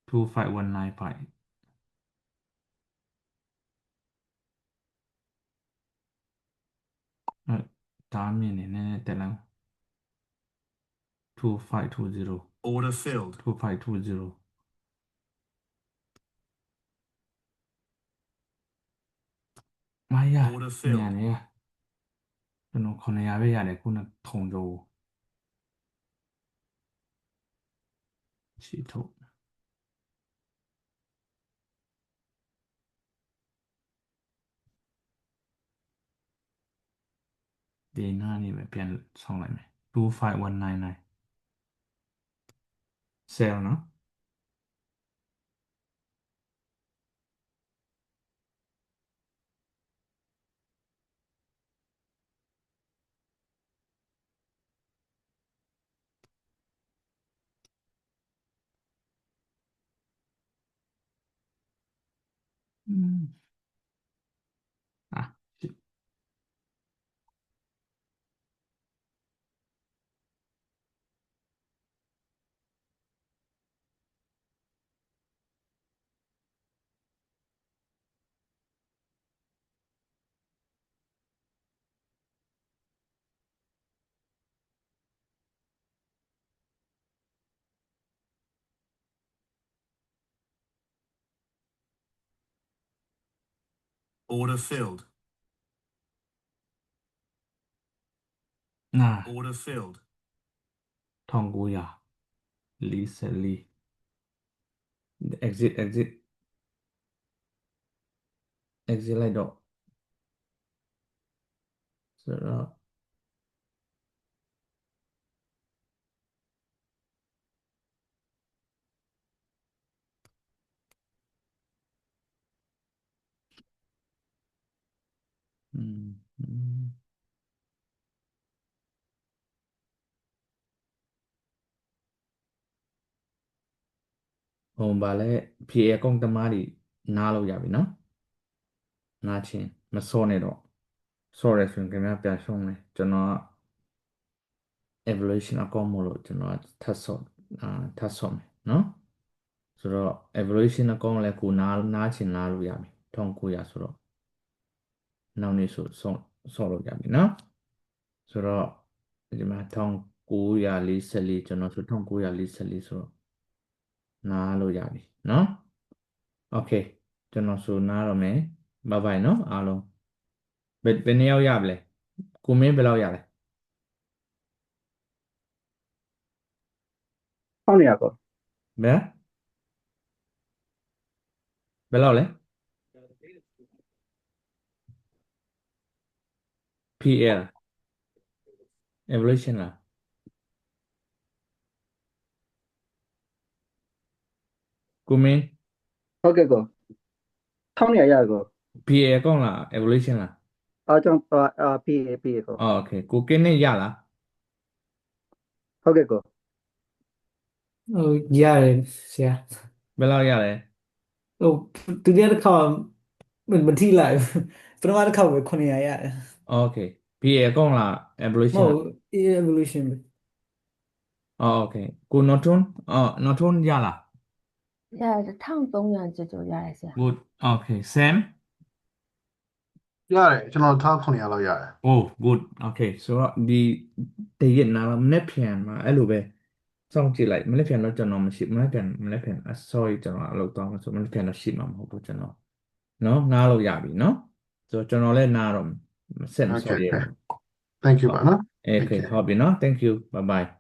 25195ဒါမြင်နေနည်းနည်းတက်လိုက်2520 Order filled. 2520မာရ Order မြန် filled. နေကျွန်တော်900ပဲရတယ်ခုနထုံကြိုးချီထုတ်ဒီနားနေပဲပြန်ဆောင်လိုက်မယ်25199 sell နော် อ่ะ Order filled. น่า Order filled. ทองกูอย่า recently exit exit exit လိုက်တော့ဆိုတော့อืมဟိုဗာလဲ PA အကောင့်သမားတွေနားလို့ရပြီနော်နားချင်းမစောနဲ့တော့စောရဲဆိုရင်ခင်ဗျားပြန်ရှုံးမယ်ကျွန်တော်က evaluation အကောင့်မို့လို့ကျွန်တော်ထပ်ဆော့ထပ်ဆော့မယ်နော်ဆိုတော့ evaluation အကောင့်လည်းကိုနားချင်းနားလို့ရပြီ1900ဆိုတော့နောက်နေ့ဆိုဆော့လို့ရပြီနော်ဆိုတော့ဒီမှာ1944ကျွန်တော်ဆို1944ဆိုတော့နားလို့ရပြီနော်โอเคကျွန်တော်ဆိုနားတော့မယ်ဘိုင်ဘိုင်နော်အားလုံးဘယ်နှစ်ယောက်ရပါလဲကိုမင်းဘယ်လောက်ရလဲ 1900ကိုဘယ်လောက်လဲ PL evaluation လားကိုမင်း ဟုတ်ကဲ့ကို1900ရကို PL ကောင်းလား evaluation လားကျွန်တော်PA ကို အော်โอเคကိုကင်းနေရလား ဟုတ်ကဲ့ကို ဟိုရတယ်ဆရာ ဘယ်လောက်ရလဲ ဟိုဒုတိယတစ်ခါမထိလိုက်ဘူးပထမတစ်ခါပဲ900ရတယ် โอเค PL ကောင်းလား မ evaluation ဟုတ် လား evolution ပဲ အော်โอเคကိုနော်ထွန်းနော်ထွန်းရလား ရတယ်1300ကျော်ရတယ်ဆရာ good okay Sam ရတယ်ကျွန်တော်1900လောက်ရတယ် oh good okay ဆိုတော့ဒီတရက်နာမနေ့ပြန်မှာအဲ့လိုပဲစောင့်ကြည့်လိုက်မနေ့ပြန်တော့ကျွန်တော်မရှိမနေ့ပြန်sorry ကျွန်တော်အလုပ်သွားမှာဆိုမနေ့ပြန်တော့ရှိမှာမဟုတ်ဘူးကျွန်တော်နော်နားလို့ရပြီနော်ဆိုတော့ကျွန်တော်လည်းနားတော့ဆက်မစော်ရ Okay thank you ပါနော် Okay ဟုတ်ပြီနော် thank you bye bye